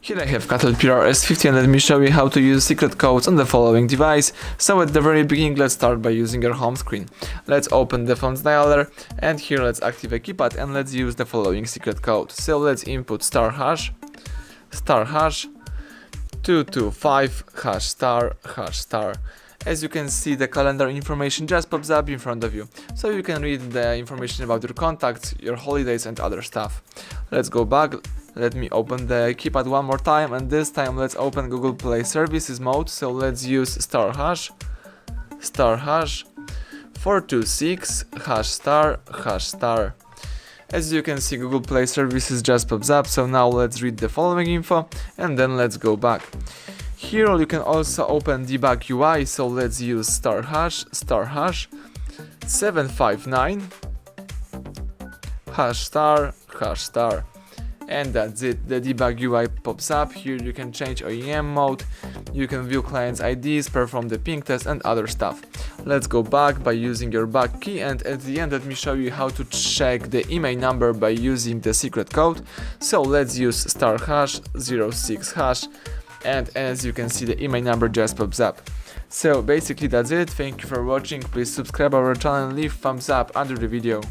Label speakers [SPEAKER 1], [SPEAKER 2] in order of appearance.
[SPEAKER 1] Here I have CATERPILLAR S50 and let me show you how to use secret codes on the following device. So at the very beginning, let's start by using your home screen. Let's open the phone's dialer and here let's activate keypad and let's use the following secret code. So let's input *# 225 #*. As you can see, the calendar information just pops up in front of you, so you can read the information about your contacts, your holidays and other stuff. Let's go back. Let me open the keypad one more time, and this time let's open Google Play Services mode. So let's use *# 426 #*. As you can see, Google Play Services just pops up, so now let's read the following info and then let's go back. Here you can also open Debug UI, so let's use *# 759 #*. And that's it, the Debug UI pops up. Here you can change OEM mode, you can view clients IDs, perform the ping test and other stuff. Let's go back by using your back key, and at the end let me show you how to check the email number by using the secret code. So let's use *#06#, and as you can see, the email number just pops up. So basically that's it. Thank you for watching. Please subscribe our channel and leave thumbs up under the video.